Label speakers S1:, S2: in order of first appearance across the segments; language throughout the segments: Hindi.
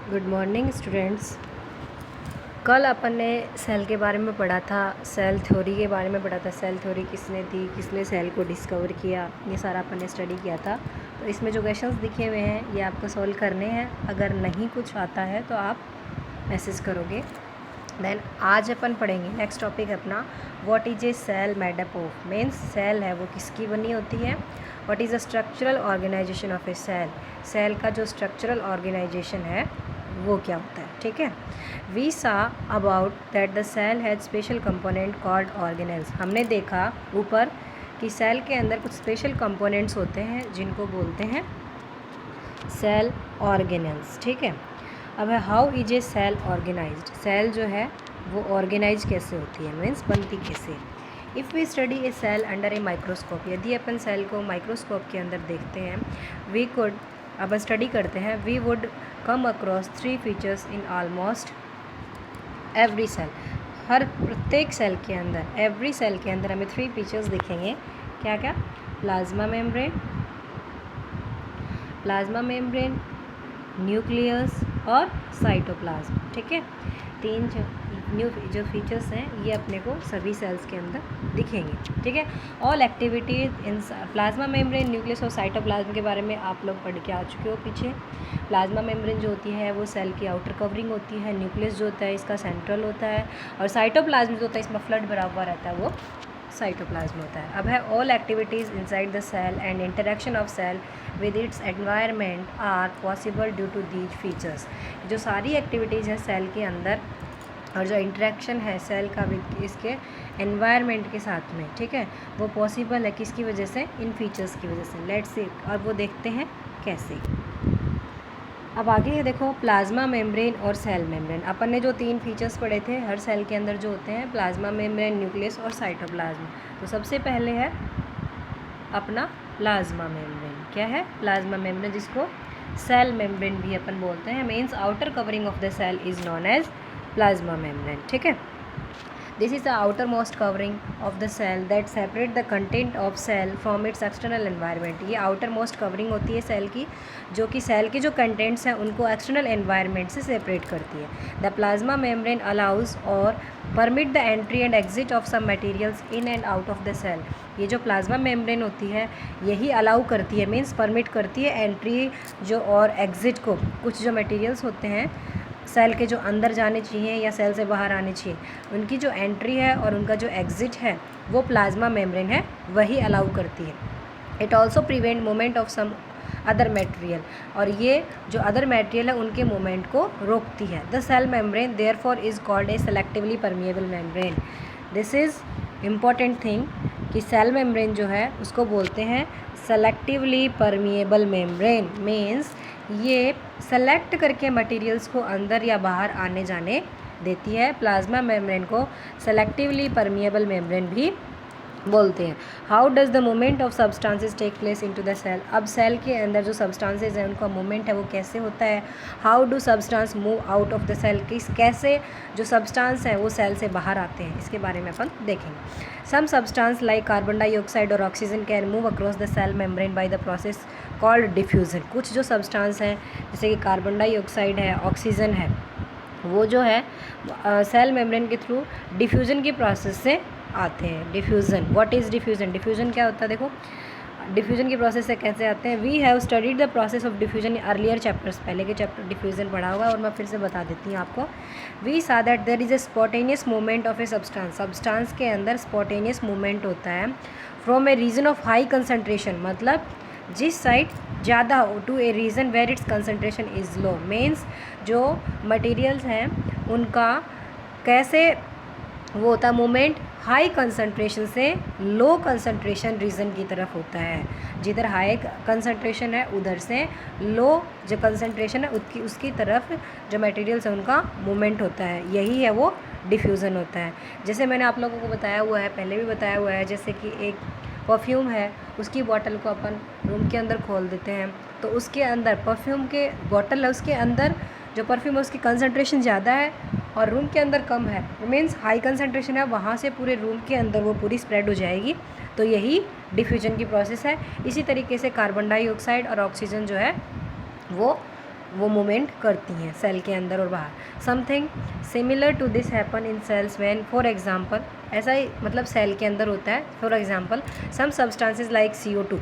S1: Good morning students. कल अपन ने सेल के बारे में पढ़ा था, सेल थ्योरी के बारे में पढ़ा था। सेल थ्योरी किसने दी, किसने सेल को डिस्कवर किया, ये सारा अपन ने स्टडी किया था। तो इसमें जो क्वेश्चंस दिखे हुए हैं ये आपको सॉल्व करने हैं। अगर नहीं कुछ आता है तो आप मैसेज करोगे। देन आज अपन पढ़ेंगे नेक्स्ट टॉपिक अपना what is a cell made up of. Means cell है वो किसकी बनी होती है। What is the structural organization of a cell. Cell का जो स्ट्रक्चरल ऑर्गेनाइजेशन है वो क्या होता है, ठीक है। We saw about that the cell has special component called organelles. हमने देखा ऊपर कि सेल के अंदर कुछ स्पेशल कंपोनेंट्स होते हैं जिनको बोलते हैं सेल ऑर्गेनेल्स, ठीक है। अब है how is a cell organized. Cell जो है वो ऑर्गेनाइज कैसे होती है, मीन्स बनती कैसे। If we study a cell under a microscope, यदि अपन सेल को माइक्रोस्कोप के अंदर देखते हैं, वी कुड अब स्टडी करते हैं, we would come across 3 features in almost every cell. हर प्रत्येक सेल के अंदर, एवरी सेल के अंदर हमें 3 फीचर्स दिखेंगे। क्या क्या? प्लाज्मा मेम्ब्रेन, न्यूक्लियस और साइटोप्लाज्म, ठीक है। 3 जो फीचर्स हैं ये अपने को सभी सेल्स के अंदर दिखेंगे, ठीक है। All activities in plasma membrane, nucleus और साइटोप्लाज्म के बारे में आप लोग पढ़ के आ चुके हो पीछे। प्लाज्मा मेम्ब्रेन जो होती है वो सेल की आउटर कवरिंग होती है, न्यूक्लियस जो होता है इसका सेंट्रल होता है, और साइटोप्लाज्म जो होता है इसमें फ्लड भरा हुआ रहता है वो साइटोप्लाज्म होता है। अब है all activities inside the cell and interaction of cell with its environment are possible due to these features. जो सारी एक्टिविटीज़ है सेल के अंदर और जो इंटरेक्शन है सेल का विद इसके एनवायरनमेंट के साथ में, ठीक है, वो पॉसिबल है किसकी वजह से, इन फीचर्स की वजह से। लेट्स सी, और वो देखते हैं कैसे। अब आगे है देखो प्लाज्मा मेम्ब्रेन और सेल मेम्ब्रेन। अपन ने जो 3 फीचर्स पढ़े थे हर सेल के अंदर जो होते हैं, प्लाज्मा मेम्ब्रेन, न्यूक्लियस और साइटोप्लाज्म। तो सबसे पहले है अपना प्लाज्मा मेम्ब्रेन। क्या है? प्लाज्मा मेम्ब्रेन, जिसको सेल मेम्ब्रेन भी अपन बोलते हैं। Means outer covering of the cell is known as plasma membrane, ठीक है। This is the outer most covering of the cell that separate the content of cell from its external environment. ये आउटर मोस्ट कवरिंग होती है सेल की, जो कि सेल के जो कंटेंट्स हैं उनको एक्सटर्नल एनवायरनमेंट से सेपरेट करती है। द प्लाज्मा मेम्ब्रेन अलाउज और permit the entry and exit of some materials in and out of the cell. ये जो प्लाज्मा मेम्ब्रेन होती है यही अलाउ करती है, मीन्स परमिट करती है एंट्री जो और एग्जिट को। कुछ जो मटेरियल्स होते हैं सेल के जो अंदर जाने चाहिए या सेल से बाहर आने चाहिए, उनकी जो एंट्री है और उनका जो एग्ज़िट है वो प्लाज्मा मेम्ब्रेन है वही अलाउ करती है। It also prevent movement of some other material, और ये जो अदर मटेरियल है उनके मूवमेंट को रोकती है। The cell membrane therefore is called a selectively permeable membrane. This is important thing कि सेल मेम्ब्रेन जो है उसको बोलते हैं सेलेक्टिवली परमिएबल मेम्ब्रेन। मीन्स ये सेलेक्ट करके मटेरियल्स को अंदर या बाहर आने जाने देती है। प्लाज्मा मेम्ब्रेन को सेलेक्टिवली परमिएबल मेम्ब्रेन भी बोलते हैं। How does the movement of substances take place into the cell. अब सेल के अंदर जो सब्सटेंसेस हैं उनका मूवमेंट है वो कैसे होता है। How do substance move out of the cell, कैसे जो सब्सटेंस हैं वो सेल से बाहर आते हैं, इसके बारे में अपन देखेंगे। Some substance like carbon dioxide और oxygen can move across the cell membrane by the process called diffusion. कुछ जो सब्सटेंस हैं जैसे कि कार्बन डाइऑक्साइड है, ऑक्सीजन है, वो जो है सेल मेम्ब्रेन के थ्रू डिफ्यूज़न की प्रोसेस से आते हैं। Diffusion, what is diffusion? Diffusion क्या होता है? देखो डिफ्यूज़न की प्रोसेस से कैसे आते हैं। We have studied the process of diffusion earlier chapters. पहले के चैप्टर डिफ्यूज़न पढ़ा होगा और मैं फिर से बता देती हूँ आपको। We saw that there is a spontaneous movement of a substance के अंदर स्पॉटेनियस मूवमेंट होता है from a region of high concentration, मतलब जिस साइड ज़्यादा हो, to a region where its concentration is low. Means जो मटेरियल्स हैं उनका कैसे वो होता है मूवमेंट, हाई कंसंट्रेशन से लो कंसंट्रेशन रीजन की तरफ होता है। जिधर हाई कंसंट्रेशन है उधर से लो जो कंसंट्रेशन है उसकी तरफ जो मटेरियल्स हैं उनका मूवमेंट होता है, यही है वो डिफ्यूज़न होता है। जैसे मैंने आप लोगों को बताया हुआ है, पहले भी बताया हुआ है, जैसे कि एक परफ्यूम है, उसकी बॉटल को अपन रूम के अंदर खोल देते हैं तो उसके अंदर परफ्यूम के बॉटल है, उसके अंदर जो परफ्यूम है उसकी कंसंट्रेशन ज़्यादा है और रूम के अंदर कम है, मीन्स हाई कंसंट्रेशन है, वहाँ से पूरे रूम के अंदर वो पूरी स्प्रेड हो जाएगी। तो यही डिफ्यूजन की प्रोसेस है। इसी तरीके से कार्बन डाइऑक्साइड और ऑक्सीजन जो है वो वो मूवमेंट करती हैं सेल के अंदर और बाहर। Something similar to this happen in cells when, for example, ऐसा ही मतलब सेल के अंदर होता है। For example some substances like CO2,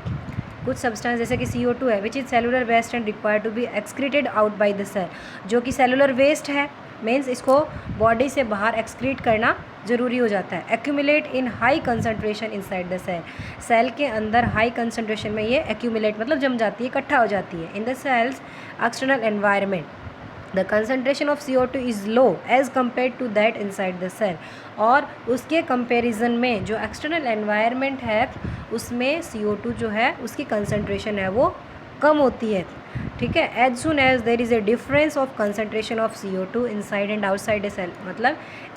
S1: कुछ सब्सटेंस जैसे कि CO2 है which is cellular waste and require to be excreted out by the cell, जो कि सेलुलर वेस्ट है, मीन्स इसको बॉडी से बाहर एक्सक्रीट करना ज़रूरी हो जाता है। Accumulate in high concentration inside the cell, cell के अंदर हाई कंसनट्रेशन में ये एक्यूमुलेट मतलब जम जाती है, इकट्ठा हो जाती है। In the cells external environment the concentration of CO2 is low as compare to that inside the cell, और उसके कंपैरिजन में जो एक्सटर्नल एनवायरनमेंट है उसमें CO2 जो है उसकी कंसनट्रेशन है वो कम होती है। ठीक है, as soon as there is a difference of concentration of CO2 inside and outside a cell, मतलब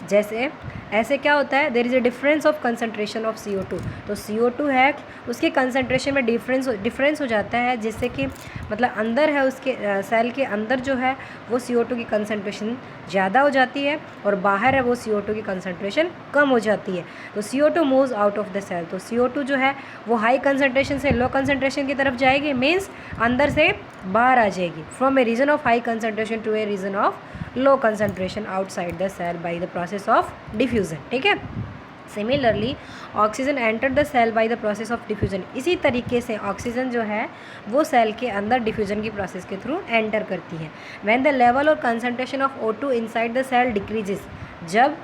S1: जैसे ऐसे क्या होता है, there is a difference of concentration of CO2, तो CO2 है उसके कंसनट्रेशन में डिफरेंस हो जाता है, जिससे कि मतलब अंदर है उसके सेल के अंदर जो है वो CO2 की कंसनट्रेशन ज़्यादा हो जाती है और बाहर है वो CO2 की कंसनट्रेशन कम हो जाती है। तो CO2 moves out of the cell, तो CO2 जो है वो हाई कंसनट्रेशन से लो कंसनट्रेशन की तरफ जाएगी, मीन्स अंदर से बाहर आ जाएगी, from a region of high concentration to a region of low concentration outside the cell by the process of diffusion. ठीक है, similarly oxygen enter the cell by the process of diffusion, इसी तरीके से ऑक्सीजन जो है वो सेल के अंदर डिफ्यूजन की प्रोसेस के थ्रू एंटर करती है। व्हेन द लेवल और concentration of O2 inside the cell decreases, जब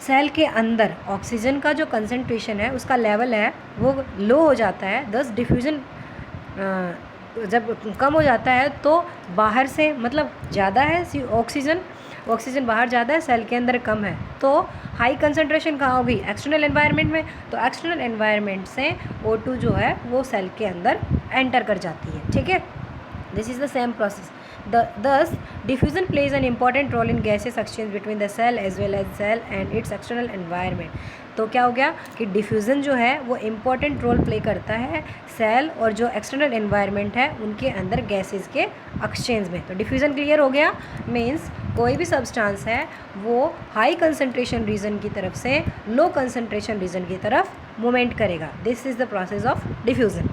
S1: सेल के अंदर ऑक्सीजन का जो कंसनट्रेशन है उसका लेवल है वो लो हो जाता है, दस डिफ्यूजन जब कम हो जाता है तो बाहर से मतलब ज़्यादा है ऑक्सीजन बाहर ज़्यादा है, सेल के अंदर कम है, तो हाई कंसनट्रेशन कहाँ होगी, एक्सटर्नल एनवायरनमेंट में, तो एक्सटर्नल एनवायरनमेंट से O2 जो है वो सेल के अंदर एंटर कर जाती है। ठीक है, this is the same process. Thus diffusion plays an important role in gaseous exchange between the cell as well as cell and its external environment। तो क्या हो गया कि डिफ्यूज़न जो है वो इम्पॉर्टेंट रोल प्ले करता है सेल और जो एक्सटर्नल एनवायरनमेंट है उनके अंदर गैसेस के एक्सचेंज में। तो डिफ्यूज़न क्लियर हो गया, मीन्स कोई भी सब्सटेंस है वो हाई कंसनट्रेशन रीजन की तरफ से लो कंसनट्रेशन रीजन की तरफ मूवमेंट करेगा। This is the process of diffusion.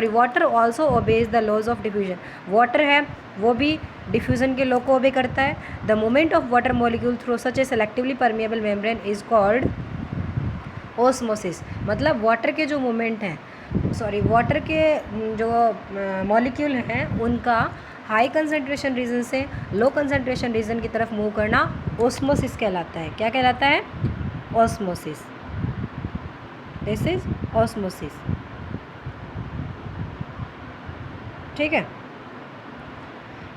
S1: Water also obeys the laws of diffusion, water है वो भी डिफ्यूज़न के लॉ को ओबे करता है। The movement of water molecule through such A selectively permeable membrane is called osmosis, मतलब वाटर के जो मूवमेंट हैं वाटर के जो मॉलिक्यूल हैं उनका हाई कंसनट्रेशन रीजन से लो कंसनट्रेशन रीजन की तरफ मूव करना ओस्मोसिस कहलाता है। क्या कहलाता है, ओस्मोसिस। This is osmosis. ठीक है,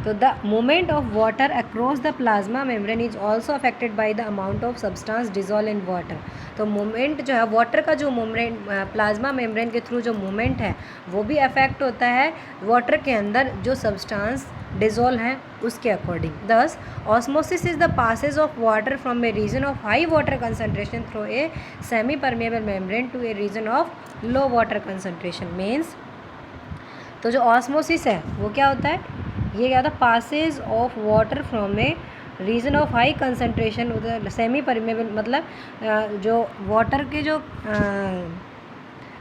S1: तो the movement of water across the plasma membrane is also affected by the amount of substance dissolve in water. तो मूवमेंट जो है वाटर का जो मूवमेंट प्लाज्मा मेम्ब्रेन के थ्रू जो मूवमेंट है वो भी अफेक्ट होता है वाटर के अंदर जो सब्सटेंस डिजॉल्व है उसके according. Thus osmosis is the passage of water from a region of high water concentration through a semi permeable membrane to a region of low water concentration. Means तो जो ऑस्मोसिस है वो क्या होता है, ये क्या होता है, passage of water from a region of high concentration उधर सेमी परमेबल, मतलब जो वाटर के जो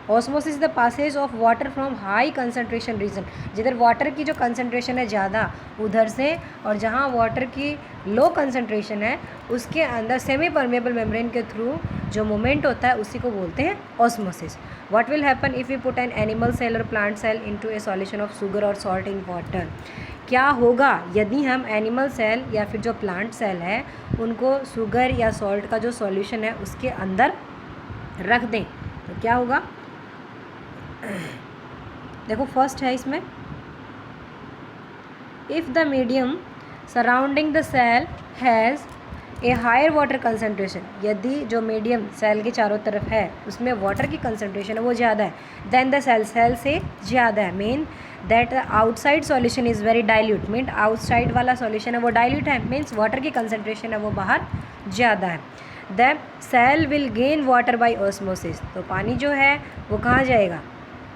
S1: osmosis the passage of water from high concentration region, जिधर वाटर की जो कंसनट्रेशन है ज़्यादा उधर से, और जहाँ वाटर की लो कंसनट्रेशन है उसके अंदर सेमी परमेबल मेम्ब्रेन के थ्रू जो मूवमेंट होता है उसी को बोलते हैं osmosis. What will happen if you put an animal cell और plant cell into a solution of sugar और सॉल्ट इन वाटर। क्या होगा यदि हम एनिमल सेल या फिर जो प्लांट सेल है उनको शुगर या सॉल्ट का जो सॉल्यूशन है उसके अंदर रख दें, तो क्या होगा। देखो फर्स्ट है इसमें, if the medium surrounding the cell has a higher water concentration, यदि जो मीडियम सेल के चारों तरफ है उसमें वाटर की कंसनट्रेशन है वो ज़्यादा है देन द सेल से ज़्यादा है, mean that outside solution is very dilute, mean outside वाला सॉल्यूशन है वो डाइल्यूट है, मीन्स वाटर की कंसनट्रेशन है वो बाहर ज़्यादा है। The cell will gain water by osmosis, तो पानी जो है वो कहाँ जाएगा,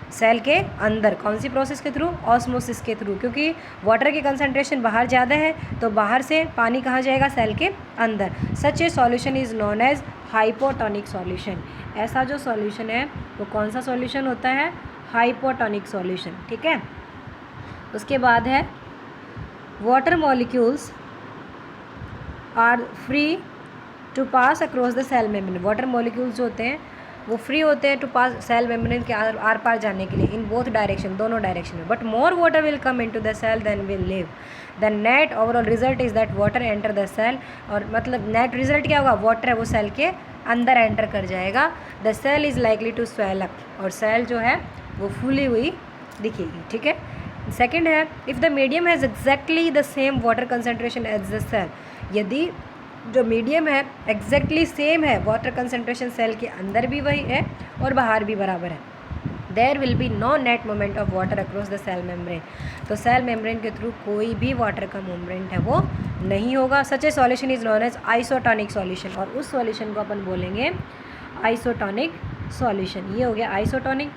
S1: सेल के अंदर। कौन सी प्रोसेस के थ्रू, ऑस्मोसिस के थ्रू, क्योंकि वाटर की कंसनट्रेशन बाहर ज़्यादा है तो बाहर से पानी कहाँ जाएगा, सेल के अंदर। Such a solution is known as hypotonic solution, ऐसा जो सॉल्यूशन है वो कौन सा सॉल्यूशन होता है, हाइपोटोनिक सॉल्यूशन। ठीक है, उसके बाद है water molecules are free to pass across the cell membrane. Water molecules जो होते हैं वो फ्री होते हैं टू पास सेल मेम्ब्रेन के आर पार जाने के लिए इन बोथ डायरेक्शन, दोनों डायरेक्शन में। But more water will come into the cell than will leave. The net overall result is that water enter the cell, और मतलब नेट रिजल्ट क्या होगा, वाटर है वो सेल के अंदर एंटर कर जाएगा। The cell is likely to swell up, और सेल जो है वो फूली हुई दिखेगी, ठीक है। सेकेंड है if the medium has exactly the same water concentration as the cell. यदि जो मीडियम है एग्जैक्टली सेम है, वाटर कंसनट्रेशन सेल के अंदर भी वही है और बाहर भी बराबर है, there will be no net moment of water across the cell membrane. तो सेल मेम्ब्रेन के थ्रू कोई भी वाटर का मूवमेंट है वो नहीं होगा। Such a solution is known as isotonic solution, और उस सॉल्यूशन को अपन बोलेंगे आइसोटोनिक सॉल्यूशन। ये हो गया आइसोटोनिक।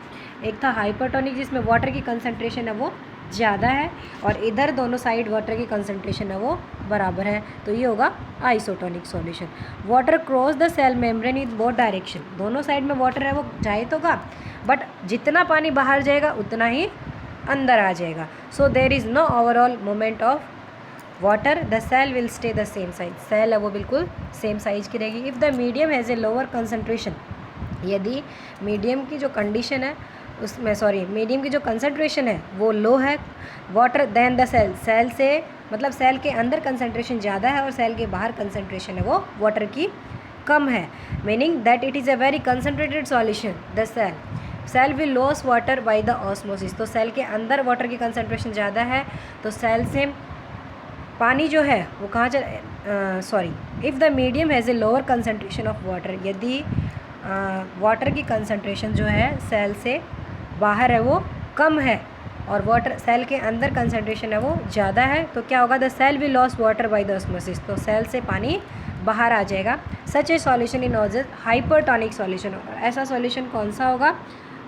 S1: एक था हाइपरटोनिक जिसमें वाटर की कंसनट्रेशन है वो ज़्यादा है और इधर दोनों साइड वाटर की कंसनट्रेशन है वो बराबर है, तो ये होगा isotonic solution. Water cross the cell membrane in both direction, दोनों साइड में वाटर है वो जाए तो का, बट जितना पानी बाहर जाएगा उतना ही अंदर आ जाएगा। So there is no overall moment of water, the cell will stay the same size. Cell है वो बिल्कुल सेम साइज की रहेगी। If the medium has a lower concentration, यदि मीडियम की जो कंडीशन है उसमें मीडियम की जो कंसनट्रेशन है वो लो है, water then the cell, cell से मतलब सेल के अंदर कंसनट्रेशन ज़्यादा है और सेल के बाहर कंसनट्रेशन है वो वाटर की कम है, meaning that it is a very concentrated solution. The cell will loss water by the osmosis. तो सेल के अंदर वाटर की कंसनट्रेशन ज़्यादा है तो सेल से पानी जो है वो कहाँ if the medium has a lower concentration of water, यदि वाटर की कंसनट्रेशन जो है सेल से बाहर है वो कम है और वाटर सेल के अंदर कंसनट्रेशन है वो ज़्यादा है, तो क्या होगा, the cell will loss water by the osmosis. तो सेल से पानी बाहर आ जाएगा। Such a solution in as hypertonic solution, और ऐसा सॉल्यूशन कौन सा होगा,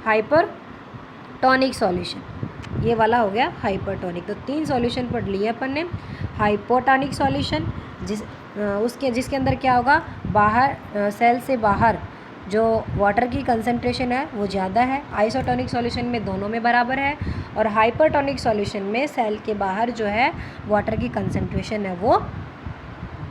S1: हाइपरटोनिक सॉल्यूशन। ये वाला हो गया हाइपरटोनिक। तो 3 सॉल्यूशन पढ़ लिए अपन ने। हाइपोटोनिक सॉल्यूशन जिसके अंदर क्या होगा, बाहर सेल से बाहर जो वाटर की कंसंट्रेशन है वो ज़्यादा है। आइसोटोनिक सॉल्यूशन में दोनों में बराबर है, और हाइपरटोनिक सॉल्यूशन में सेल के बाहर जो है वाटर की कंसंट्रेशन है वो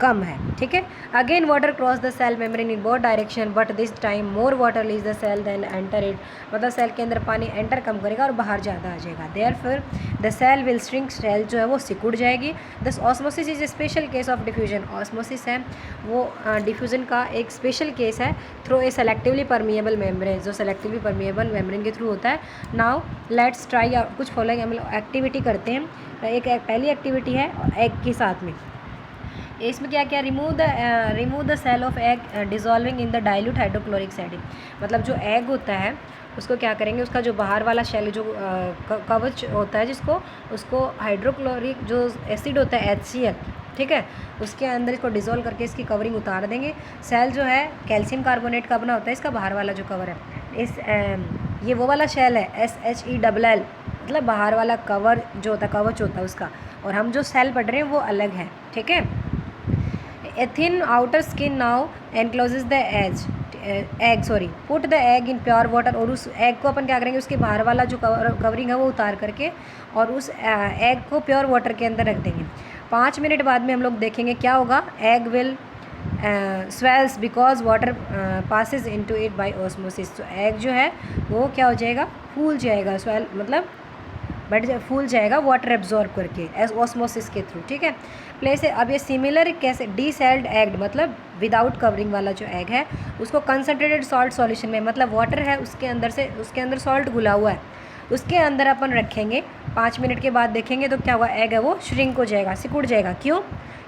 S1: कम है, ठीक है। Again water cross the cell membrane in both direction, but this time more water leaves the cell than enter it. मतलब सेल के अंदर पानी एंटर कम करेगा और बाहर ज़्यादा आ जाएगा। Therefore the cell will shrink, cell जो है वो सिकुड़ जाएगी। Thus osmosis is a special case of diffusion. Osmosis है वो डिफ्यूजन का एक स्पेशल केस है through a selectively permeable membrane, जो सेलेक्टिवली परमिएबल मेम्ब्रेन के थ्रू होता है। नाउ लेट्स ट्राई कुछ फॉलोइंग हम लोग एक्टिविटी करते हैं। एक पहली एक्टिविटी है एग के साथ में। इसमें क्या क्या, remove the cell of egg dissolving in the dilute hydrochloric acid. मतलब जो एग होता है उसको क्या करेंगे, उसका जो बाहर वाला शेल जो कवच होता है उसको हाइड्रोक्लोरिक जो एसिड होता है HCl, ठीक है, उसके अंदर इसको डिज़ोल्व करके इसकी कवरिंग उतार देंगे। सेल जो है कैल्शियम कार्बोनेट का बना होता है, इसका बाहर वाला जो कवर है ये वो वाला शेल है SHELL, मतलब बाहर वाला कवर जो होता है कवच होता है उसका, और हम जो सेल पढ़ रहे हैं वो अलग है, ठीक है। A thin outer skin now encloses the egg put the egg in pure water। और उस एग को अपन क्या करेंगे, उसके बाहर वाला जो कवरिंग है वो उतार करके और उस एग को प्योर वाटर के अंदर रख देंगे। 5 मिनट बाद में हम लोग देखेंगे क्या होगा, egg will swells because water passes into it by osmosis। तो एग जो है वो क्या हो जाएगा, फूल जाएगा, स्वेल मतलब बट फूल जाएगा वाटर एब्जॉर्ब करके ऑस्मोसिस के थ्रू, ठीक है। प्लेस है अब ये सिमिलर कैसे, डीसेल्ड एग मतलब विदाउट कवरिंग वाला जो एग है उसको कंसनट्रेटेड सॉल्ट सॉल्यूशन में, मतलब वाटर है उसके अंदर सॉल्ट घुला हुआ है, उसके अंदर अपन रखेंगे। 5 मिनट के बाद देखेंगे तो क्या हुआ, एग है वो श्रिंक हो जाएगा, सिकुड़ जाएगा। क्यों,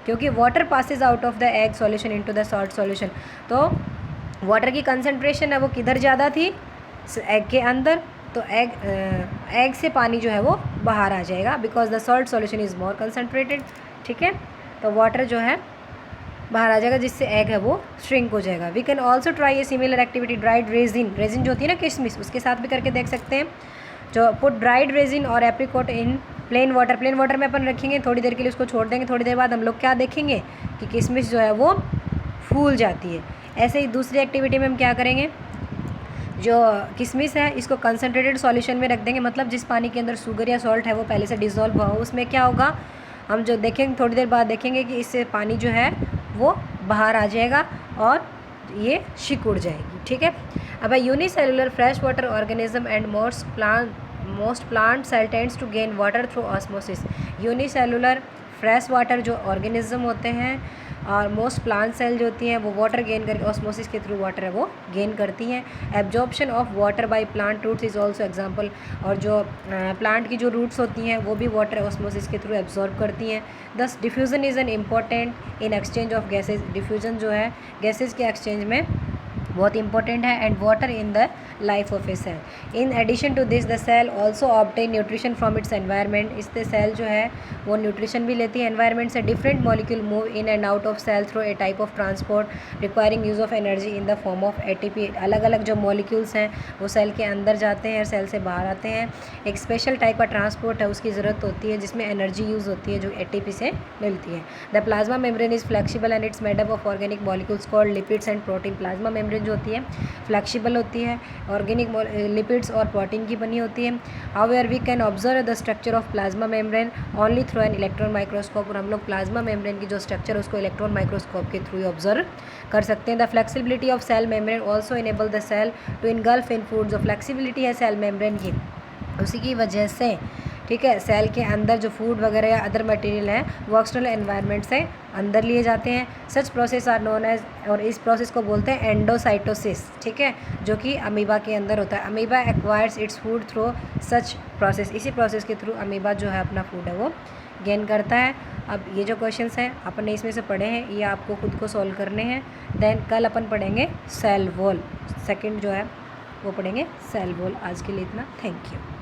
S1: क्योंकि water passes out of the egg solution into the salt solution. तो वाटर की कंसनट्रेशन है वो किधर ज़्यादा थी, एग के अंदर, तो एग से पानी जो है वो बाहर आ जाएगा because the salt solution is more concentrated, ठीक है। तो वाटर जो है बाहर आ जाएगा जिससे एग है वो श्रिंक हो जाएगा। We can also try a similar activity dried raisin जो होती है ना किशमिश, उसके साथ भी करके देख सकते हैं। जो पुट ड्राइड रेजिन और एप्रिकॉट इन प्लेन वाटर में अपन रखेंगे, थोड़ी देर के लिए उसको छोड़ देंगे, थोड़ी देर बाद हम लोग क्या देखेंगे कि किशमिश जो है वो फूल जाती है। ऐसे ही दूसरी एक्टिविटी में हम क्या करेंगे, जो किशमिश है इसको कंसनट्रेटेड सॉल्यूशन में रख देंगे, मतलब जिस पानी के अंदर शुगर या सॉल्ट है वो पहले से डिज़ोल्व हुआ हो, उसमें क्या होगा, हम जो देखेंगे थोड़ी देर बाद देखेंगे कि इससे पानी जो है वो बाहर आ जाएगा और ये सिकुड़ जाएगी। ठीक है। अब unicellular fresh water organism and most plant cell tends to gain water through osmosis. Unicellular fresh water जो ऑर्गेनिज्म होते हैं और मोस्ट प्लांट सेल जो होती हैं वो वाटर गेन करके ऑस्मोसिस के थ्रू वाटर है वो गेन करती हैं। Absorption of water by plant roots is also example, और जो प्लांट की जो रूट्स होती हैं वो भी वाटर ऑस्मोसिस के थ्रू एब्जॉर्ब करती हैं। Thus diffusion is an important in exchange of gases. Diffusion जो है गैसेज के एक्सचेंज में बहुत इंपॉर्टेंट है, and water in the life of a cell. In addition to this the cell also obtain nutrition from its environment. इससे सेल जो है वो न्यूट्रिशन भी लेती है एनवायरनमेंट से। Different molecule move in and out of cell through a type of transport requiring use of energy in the form of ATP. अलग अलग जो मॉलिक्यूल्स हैं वो सेल के अंदर जाते हैं और सेल से बाहर आते हैं। एक स्पेशल टाइप का ट्रांसपोर्ट है उसकी ज़रूरत होती है जिसमें एनर्जी यूज़ होती है जो एटीपी से मिलती है। The plasma membrane is flexible and it's made up of organic molecules called lipids and protein. Plasma membrane जो होती है फ्लेक्सिबल होती है, ऑर्गेनिक लिपिड्स और प्रोटीन की बनी होती है। However we can observe the structure of plasma membrane only through an electron microscope. और हम लोग प्लाज्मा मेम्ब्रेन की जो स्ट्रक्चर है उसको इलेक्ट्रॉन माइक्रोस्कोप के थ्रू ऑब्जर्व कर सकते हैं। The flexibility of cell membrane also enable the cell to engulf in food. जो फ्लेक्सिबिलिटी है सेल मेम्ब्रेन की उसी की वजह से, ठीक है, सेल के अंदर जो फूड वगैरह या अदर मटेरियल है वो एक्सटर्नल एनवायरनमेंट से अंदर लिए जाते हैं। Such process are known as, और इस प्रोसेस को बोलते हैं एंडोसाइटोसिस। ठीक है, जो कि अमीबा के अंदर होता है। Amoeba acquires its food through such process. इसी प्रोसेस के थ्रू अमीबा जो है अपना फूड है वो गेन करता है। अब ये जो क्वेश्चंस हैं अपन ने इसमें से पढ़े हैं ये आपको खुद को सॉल्व करने हैं। देन कल अपन पढ़ेंगे सेल वॉल, सेकंड जो है वो पढ़ेंगे सेल वॉल। आज के लिए इतना, थैंक यू।